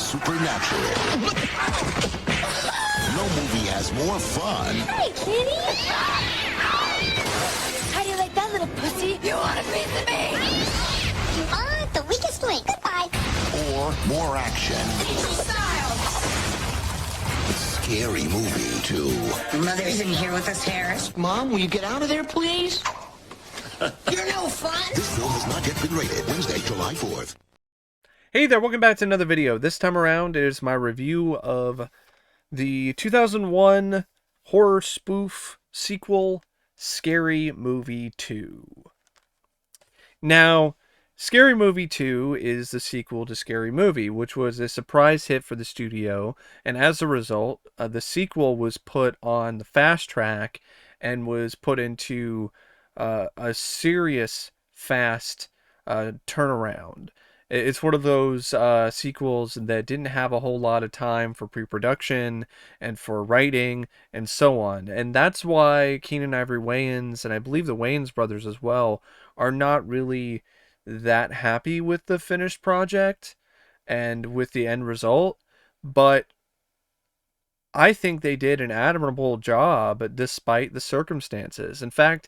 supernatural. No movie has more fun. Hey, kitty! How do you like that, little pussy? You want a piece of me? You are the weakest link. Goodbye. Or more action. Scary movie 2. Mother's in here with us, Harris. Mom, will you get out of there, please? You're no fun. This film has not yet been rated. Wednesday, July 4th. Hey there, welcome back to another video. This time around is my review of the 2001 horror spoof sequel, Scary Movie 2. Now, Scary Movie 2 is the sequel to Scary Movie, which was a surprise hit for the studio, and as a result, the sequel was put on the fast track and was put into a serious fast turnaround. It's one of those sequels that didn't have a whole lot of time for pre-production and for writing and so on. And that's why Keenan and Ivory Wayans, and I believe the Wayans brothers as well, are not really that happy with the finished project and with the end result. But I think they did an admirable job despite the circumstances. In fact,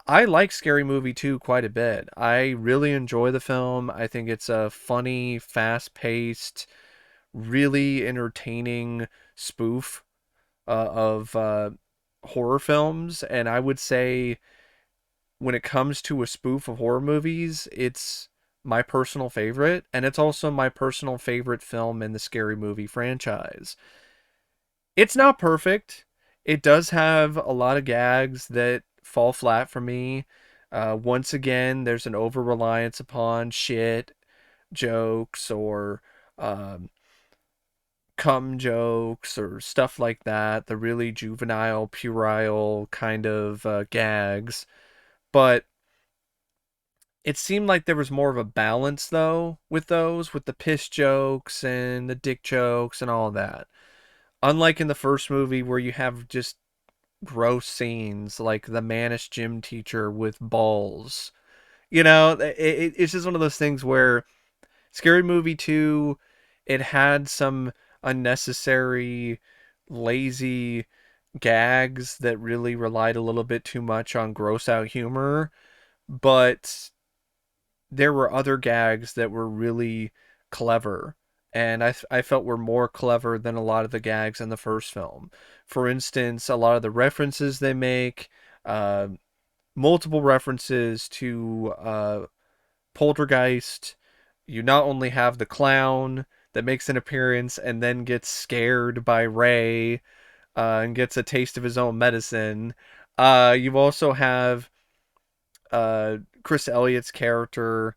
I like Scary Movie 2 quite a bit. I really enjoy the film. I think it's a funny, fast-paced, really entertaining spoof of horror films. And I would say when it comes to a spoof of horror movies, it's my personal favorite. And it's also my personal favorite film in the Scary Movie franchise. It's not perfect. It does have a lot of gags that fall flat for me. Once again, there's an over-reliance upon shit jokes or cum jokes or stuff like that. The really juvenile, puerile kind of gags. But it seemed like there was more of a balance, though, with those, with the piss jokes and the dick jokes and all that. Unlike in the first movie where you have just gross scenes like the mannish gym teacher with balls. You know, it's just one of those things where Scary Movie 2, it had some unnecessary, lazy gags that really relied a little bit too much on gross out humor, but there were other gags that were really clever. And I felt were more clever than a lot of the gags in the first film. For instance, a lot of the references they make, multiple references to Poltergeist. You not only have the clown that makes an appearance and then gets scared by Ray and gets a taste of his own medicine. You also have Chris Elliott's character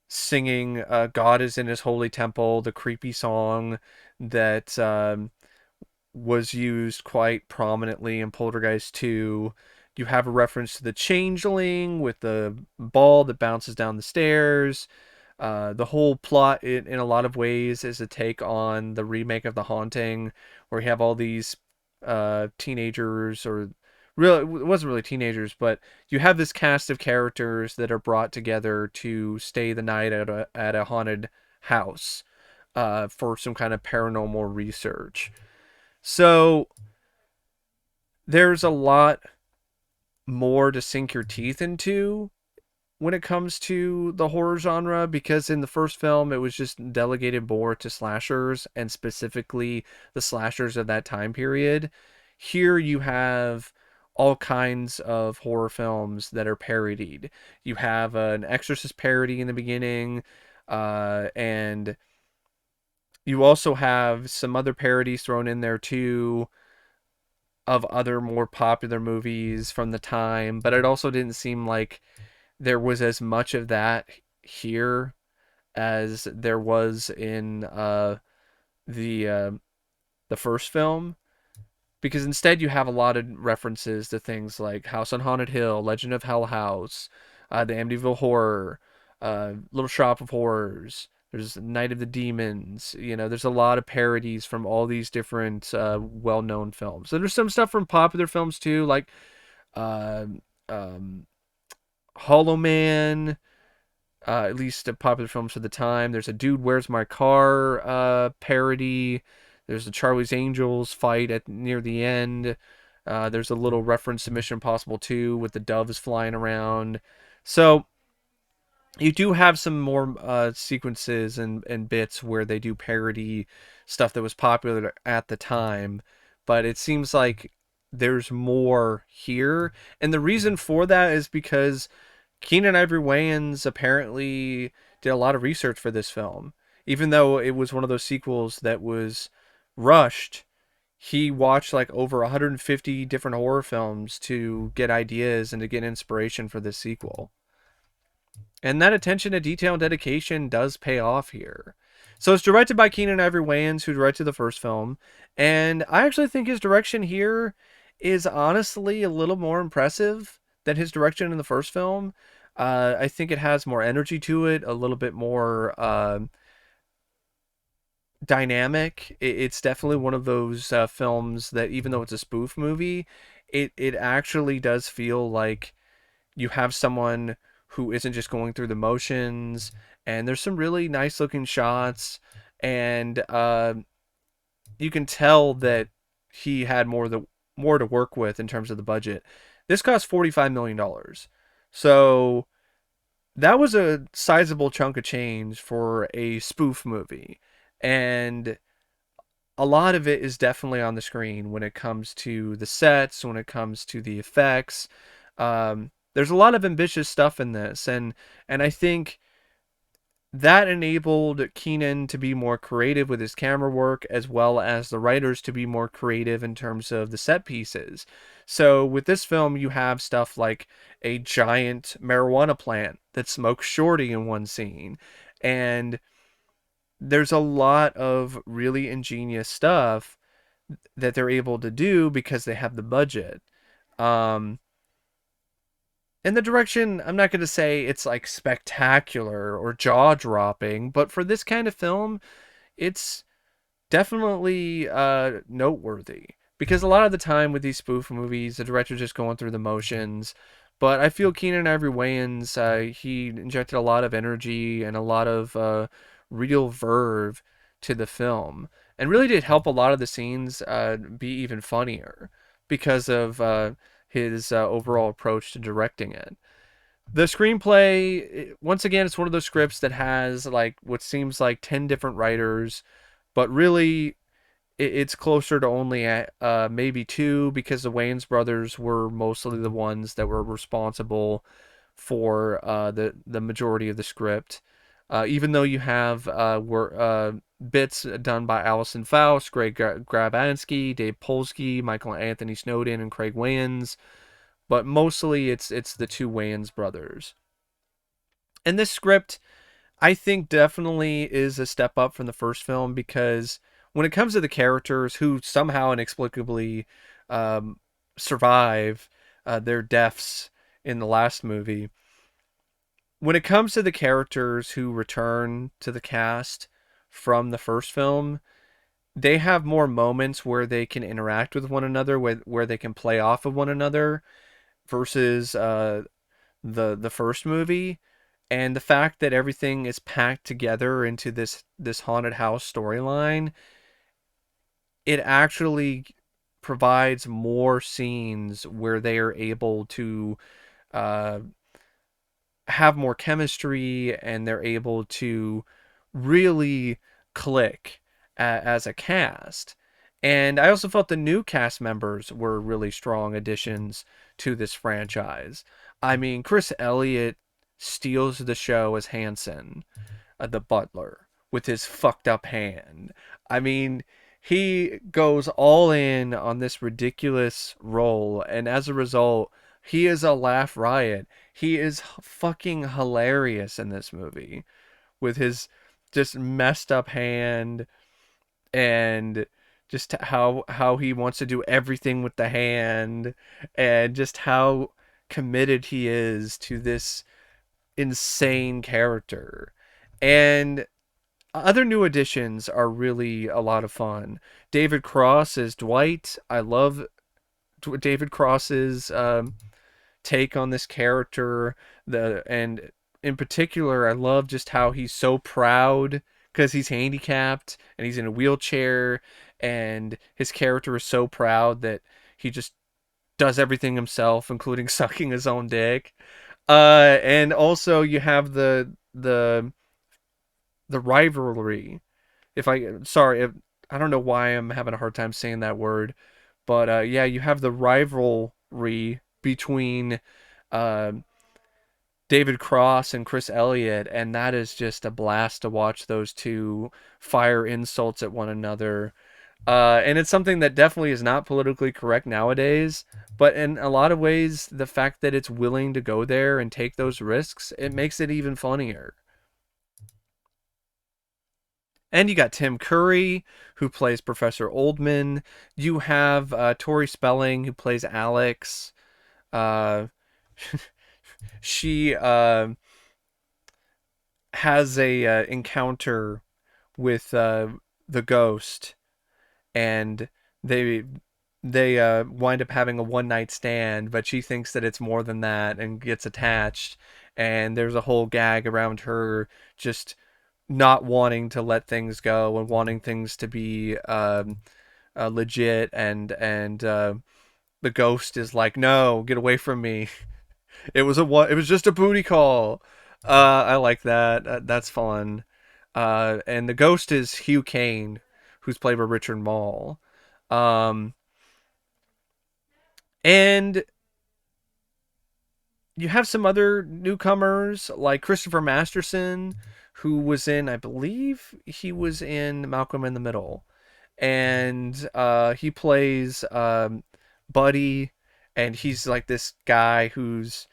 singing God is in his holy temple, the creepy song that was used quite prominently in Poltergeist 2. You have a reference to the changeling with the ball that bounces down the stairs. The whole plot in a lot of ways is a take on the remake of The Haunting, where you have all these teenagers, or really, it wasn't really teenagers, but you have this cast of characters that are brought together to stay the night at a haunted house for some kind of paranormal research. So there's a lot more to sink your teeth into when it comes to the horror genre, because in the first film it was just delegated more to slashers, and specifically the slashers of that time period. Here you have all kinds of horror films that are parodied. You have an Exorcist parody in the beginning, and you also have some other parodies thrown in there too of other more popular movies from the time, but it also didn't seem like there was as much of that here as there was in the first film. Because instead you have a lot of references to things like House on Haunted Hill, Legend of Hell House, the Amityville Horror, Little Shop of Horrors. There's Night of the Demons. You know, there's a lot of parodies from all these different well-known films. And there's some stuff from popular films too, like Hollow Man, at least popular films for the time. There's a Dude, Where's My Car parody. There's the Charlie's Angels fight at near the end. There's a little reference to Mission Impossible 2 with the doves flying around. So you do have some more sequences and bits where they do parody stuff that was popular at the time, but it seems like there's more here. And the reason for that is because Keenan Ivory Wayans apparently did a lot of research for this film. Even though it was one of those sequels that was rushed, he watched like over 150 different horror films to get ideas and to get inspiration for this sequel. And that attention to detail and dedication does pay off here. So it's directed by Keenan Ivory Wayans, who directed the first film. And I actually think his direction here is honestly a little more impressive than his direction in the first film. I think it has more energy to it, a little bit more dynamic. It's definitely one of those films that, even though it's a spoof movie, it actually does feel like you have someone who isn't just going through the motions, and there's some really nice looking shots, and you can tell that he had more to work with in terms of the budget. This cost $45 million. So that was a sizable chunk of change for a spoof movie. And a lot of it is definitely on the screen when it comes to the sets, when it comes to the effects. There's a lot of ambitious stuff in this, and I think that enabled Keenan to be more creative with his camera work, as well as the writers to be more creative in terms of the set pieces. So with this film, you have stuff like a giant marijuana plant that smokes Shorty in one scene, and there's a lot of really ingenious stuff that they're able to do because they have the budget. And the direction, I'm not going to say it's like spectacular or jaw-dropping, but for this kind of film, it's definitely noteworthy. Because a lot of the time with these spoof movies, the director's just going through the motions. But I feel Keenan Ivory Wayans, he injected a lot of energy and a lot of real verve to the film. And really did help a lot of the scenes be even funnier because of his overall approach to directing it. The screenplay, once again, it's one of those scripts that has like what seems like 10 different writers, but really it's closer to only maybe 2, because the Wayans brothers were mostly the ones that were responsible for the majority of the script. Even though you have bits done by Allison Faust, Greg Grabansky, Dave Polsky, Michael Anthony Snowden, and Craig Wayans, but mostly it's the 2 Wayans brothers. And this script, I think, definitely is a step up from the first film, because when it comes to the characters who somehow inexplicably survive their deaths in the last movie, when it comes to the characters who return to the cast from the first film, they have more moments where they can interact with one another, where they can play off of one another, versus the first movie. And the fact that everything is packed together into this haunted house storyline, it actually provides more scenes where they are able to have more chemistry, and they're able to really click as a cast. And I also felt the new cast members were really strong additions to this franchise. I mean, Chris Elliott steals the show as Hanson, the butler, with his fucked up hand. I mean, he goes all in on this ridiculous role, and as a result, he is a laugh riot. He is fucking hilarious in this movie with his just messed up hand, and just how he wants to do everything with the hand, and just how committed he is to this insane character. And other new additions are really a lot of fun. David Cross as Dwight. I love David Cross's take on this character. And in particular, I love just how he's so proud because he's handicapped and he's in a wheelchair, and his character is so proud that he just does everything himself, including sucking his own dick. And also you have the rivalry. If I sorry, if, I don't know why I'm having a hard time saying that word, but yeah, you have the rivalry between uh, David Cross and Chris Elliott, and that is just a blast to watch those two fire insults at one another. And it's something that definitely is not politically correct nowadays, but in a lot of ways, the fact that it's willing to go there and take those risks, it makes it even funnier. And you got Tim Curry, who plays Professor Oldman. You have Tori Spelling, who plays Alex. Uh, she has a encounter with the ghost, and they wind up having a one night stand, but she thinks that it's more than that and gets attached. And there's a whole gag around her just not wanting to let things go and wanting things to be legit, and the ghost is like, no, get away from me. It was just a booty call. I like that. That's fun. And the ghost is Hugh Kane, who's played by Richard Mall. Um, and you have some other newcomers like Christopher Masterson, who was in, I believe he was in Malcolm in the Middle, and he plays Buddy, and he's like this guy who's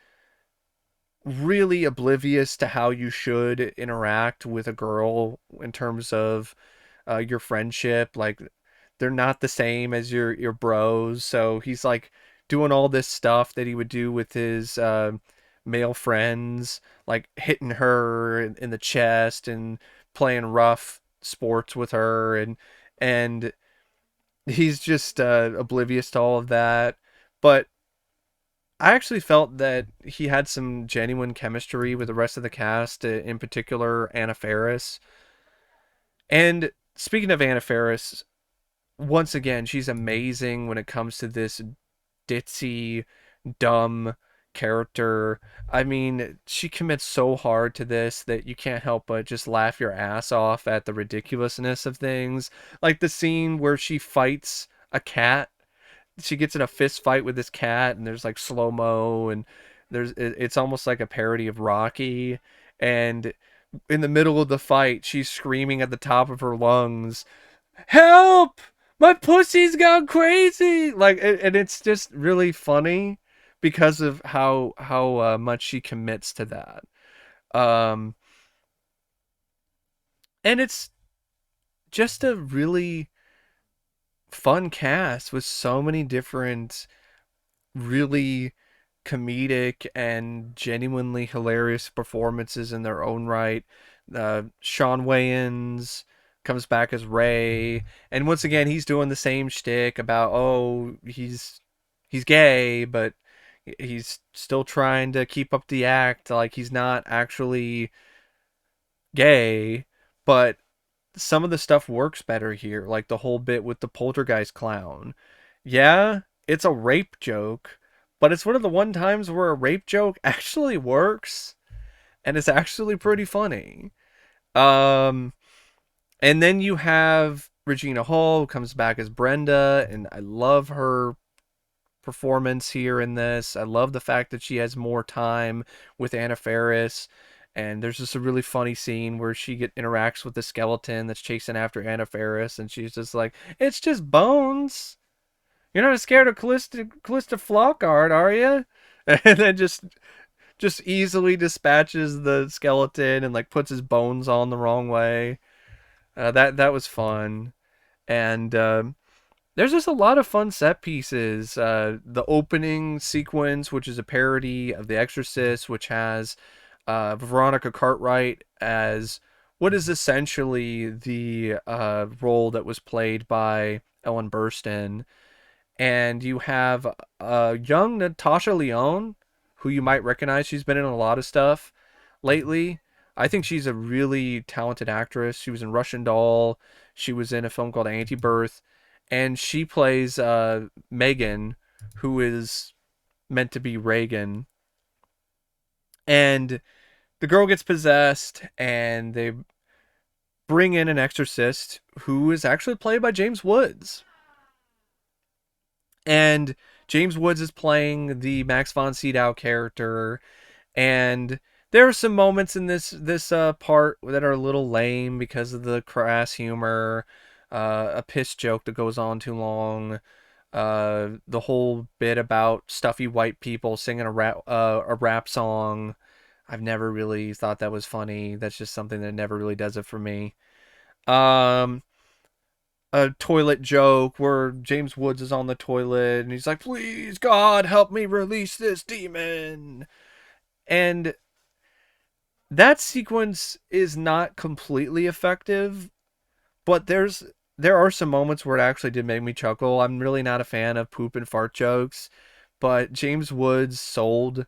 really oblivious to how you should interact with a girl in terms of your friendship. Like, they're not the same as your bros, so he's like doing all this stuff that he would do with his male friends, like hitting her in the chest and playing rough sports with her, and he's just oblivious to all of that. But I actually felt that he had some genuine chemistry with the rest of the cast, in particular Anna Faris. And speaking of Anna Faris, once again, she's amazing when it comes to this ditzy, dumb character. I mean, she commits so hard to this that you can't help but just laugh your ass off at the ridiculousness of things. Like the scene where she fights a cat. She gets in a fist fight with this cat, and there's like slow mo, and it's almost like a parody of Rocky. And in the middle of the fight, she's screaming at the top of her lungs, "Help! My pussy's gone crazy!" Like, and it's just really funny because of how much she commits to that. Um, and it's just a really fun cast with so many different really comedic and genuinely hilarious performances in their own right. Shawn Wayans comes back as Ray, and once again he's doing the same shtick about, oh, he's gay, but he's still trying to keep up the act like he's not actually gay. But some of the stuff works better here, like the whole bit with the poltergeist clown. Yeah, it's a rape joke, but it's one of the one times where a rape joke actually works, and it's actually pretty funny. Um, and then you have Regina Hall, who comes back as Brenda, and I love her performance here in this. I love the fact that she has more time with Anna Faris. And there's just a really funny scene where she interacts with the skeleton that's chasing after Anna Faris, and she's just like, "It's just bones. You're not scared of Callista Flockhart, are you?" And then just easily dispatches the skeleton and like puts his bones on the wrong way. That was fun, and there's just a lot of fun set pieces. The opening sequence, which is a parody of The Exorcist, which has Veronica Cartwright as what is essentially the role that was played by Ellen Burstyn. And you have young Natasha Lyonne, who you might recognize. She's been in a lot of stuff. lately. I think she's a really talented actress. She was in Russian Doll. She was in a film called Anti-Birth, and she plays Megan, who is meant to be Reagan. And the girl gets possessed, and they bring in an exorcist who is actually played by James Woods. And James Woods is playing the Max von Sydow character, and there are some moments in this part that are a little lame because of the crass humor, a piss joke that goes on too long, the whole bit about stuffy white people singing a rap song. I've never really thought that was funny. That's just something that never really does it for me. Um, a toilet joke where James Woods is on the toilet and he's like, "Please, God, help me release this demon." And that sequence is not completely effective, but there are some moments where it actually did make me chuckle. I'm really not a fan of poop and fart jokes, but James Woods sold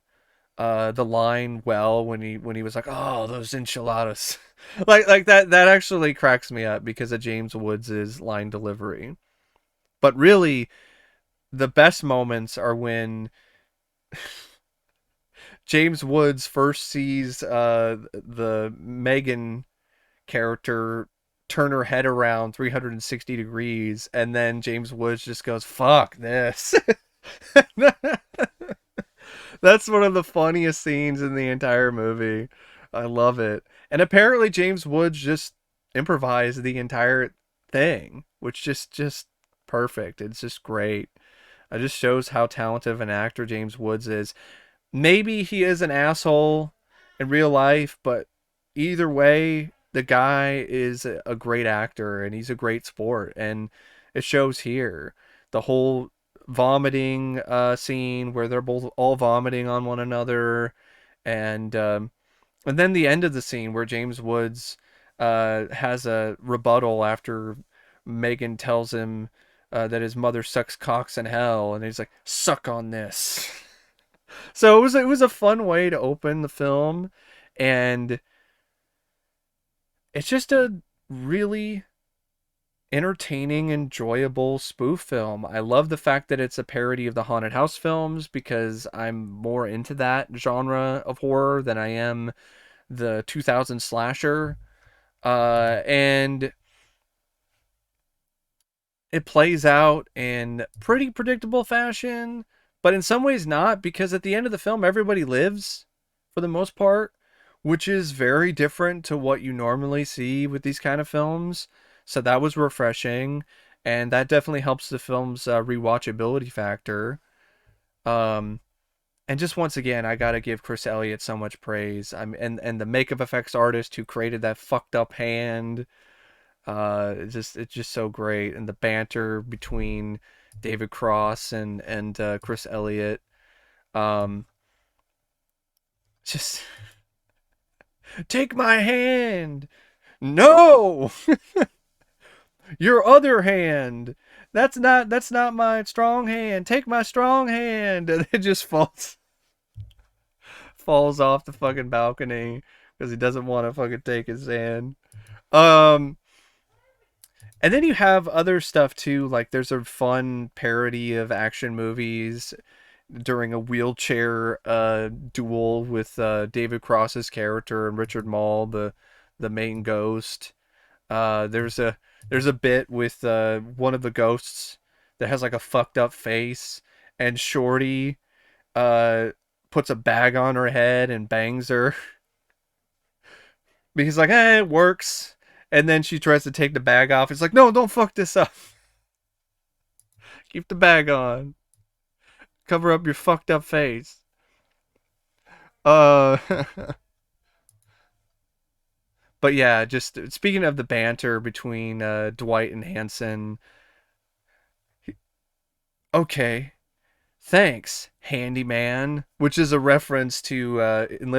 the line well when he was like, "Oh, those enchiladas." like that actually cracks me up because of James Woods' line delivery. But really, the best moments are when James Woods first sees the Megan character turn her head around 360 degrees, and then James Woods just goes, "Fuck this." That's one of the funniest scenes in the entire movie. I love it. And apparently James Woods just improvised the entire thing, which just perfect. It's just great. It just shows how talented of an actor James Woods is. Maybe he is an asshole in real life, but either way, the guy is a great actor and he's a great sport, and it shows here. The whole vomiting scene where they're both all vomiting on one another, and then the end of the scene where James Woods has a rebuttal after Megan tells him that his mother sucks cocks in hell, and he's like, "Suck on this." So it was a fun way to open the film, and it's just a really entertaining, enjoyable spoof film. I love the fact that it's a parody of the haunted house films because I'm more into that genre of horror than I am the 2000 slasher. And it plays out in pretty predictable fashion, but in some ways not, because at the end of the film, everybody lives for the most part, which is very different to what you normally see with these kind of films. So that was refreshing, and that definitely helps the film's rewatchability factor. Um, and just once again, I gotta give Chris Elliott so much praise. And the makeup effects artist who created that fucked up hand. It's just so great, and the banter between David Cross and Chris Elliott. Um, just take my hand. No, your other hand. That's not my strong hand. Take my strong hand. And it just falls off the fucking balcony because he doesn't want to fucking take his hand. Um, and then you have other stuff too, like there's a fun parody of action movies during a wheelchair duel with David Cross's character and Richard Mall, the main ghost. There's a bit with one of the ghosts that has like a fucked up face, and Shorty uh, puts a bag on her head and bangs her. Because like, it works. And then she tries to take the bag off. It's like, no, don't fuck this up. Keep the bag on. Cover up your fucked up face. Uh, but yeah, just speaking of the banter between Dwight and Hanson. Okay, thanks, handyman, which is a reference to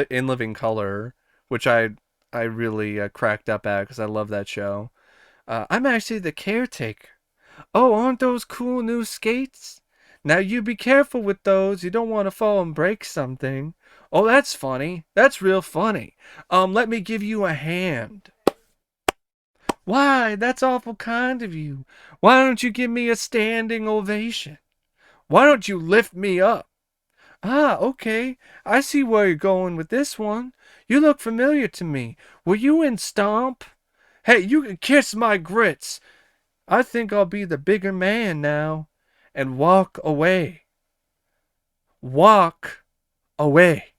In Living Color, which I really cracked up at because I love that show. I'm actually the caretaker. Oh, aren't those cool new skates? Now you be careful with those. You don't want to fall and break something. Oh, that's funny. That's real funny. Let me give you a hand. Why, that's awful kind of you. Why don't you give me a standing ovation? Why don't you lift me up? Ah, okay. I see where you're going with this one. You look familiar to me. Were you in Stomp? Hey, you can kiss my grits. I think I'll be the bigger man now. And walk away. Walk away.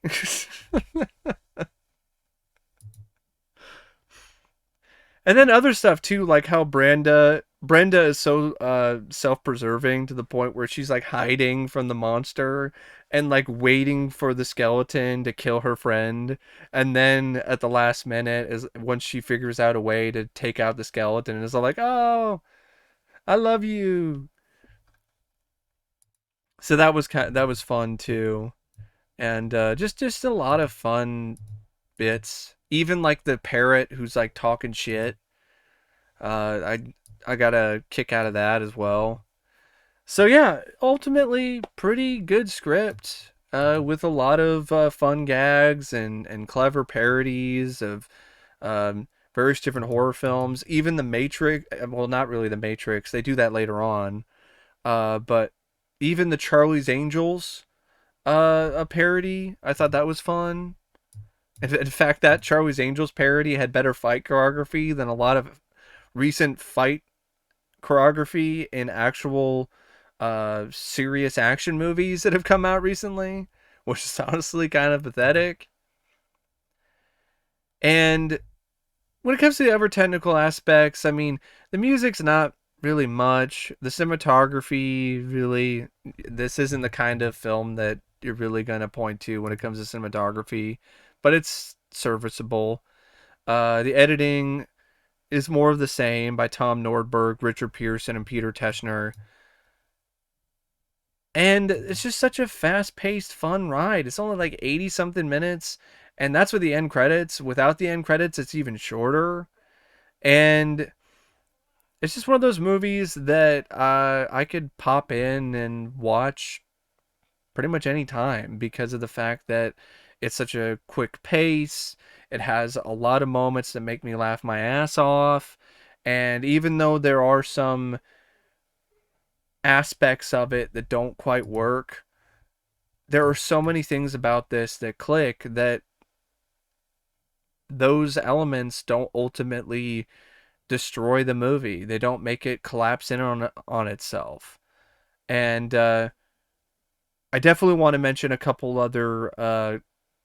And then other stuff too, like how Brenda is so self-preserving to the point where she's like hiding from the monster and like waiting for the skeleton to kill her friend, and then at the last minute is once she figures out a way to take out the skeleton and is all like, "Oh, I love you." So that was fun too. And just a lot of fun bits. Even like the parrot who's like talking shit. I got a kick out of that as well. So yeah, ultimately pretty good script. With a lot of fun gags and clever parodies of various different horror films. Even The Matrix, well, not really The Matrix. They do that later on. But even the Charlie's Angels, a parody. I thought that was fun. In fact, that Charlie's Angels parody had better fight choreography than a lot of recent fight choreography in actual serious action movies that have come out recently, which is honestly kind of pathetic. And when it comes to the other technical aspects, I mean, the music's not really much. The cinematography, really, this isn't the kind of film that you're really going to point to when it comes to cinematography, but it's serviceable. The editing is more of the same by Tom Nordberg, Richard Pearson, and Peter Teschner. And it's just such a fast-paced, fun ride. It's only like 80-something minutes, and that's with the end credits. Without the end credits, it's even shorter. And it's just one of those movies that I could pop in and watch pretty much any time because of the fact that it's such a quick pace. It has a lot of moments that make me laugh my ass off. And even though there are some aspects of it that don't quite work, there are so many things about this that click that those elements don't ultimately destroy the movie. They don't make it collapse in on itself. And I definitely want to mention a couple other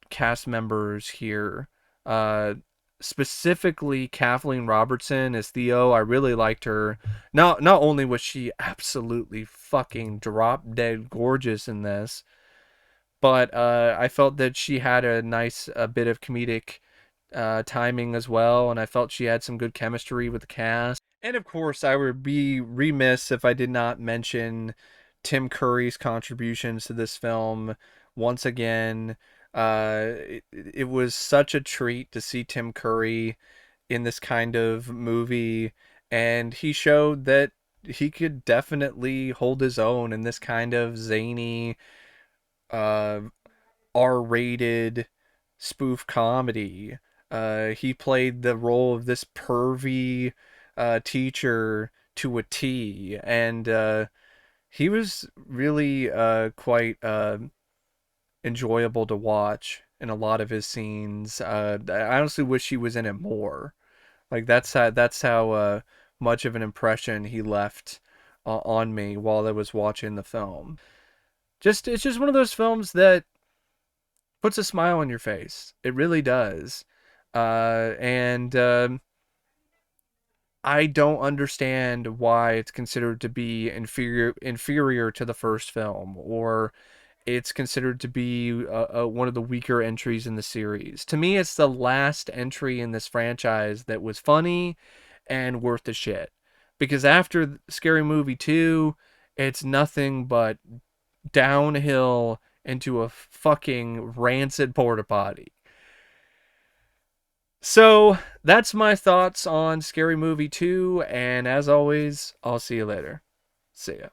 cast members here. Uh, Specifically, Kathleen Robertson as Theo. I really liked her. Not only was she absolutely fucking drop dead gorgeous in this, but I felt that she had a nice bit of comedic timing as well, and I felt she had some good chemistry with the cast. And of course, I would be remiss if I did not mention Tim Curry's contributions to this film. Once again, it was such a treat to see Tim Curry in this kind of movie, and he showed that he could definitely hold his own in this kind of zany, uh, R-rated spoof comedy. He played the role of this pervy teacher to a T, and he was really quite enjoyable to watch in a lot of his scenes. I honestly wish he was in it more. Like that's how much of an impression he left on me while I was watching the film. It's just one of those films that puts a smile on your face. It really does. And I don't understand why it's considered to be inferior to the first film, or it's considered to be one of the weaker entries in the series. To me, it's the last entry in this franchise that was funny and worth the shit. Because after Scary Movie 2, it's nothing but downhill into a fucking rancid porta potty. So that's my thoughts on Scary Movie 2, and as always, I'll see you later. See ya.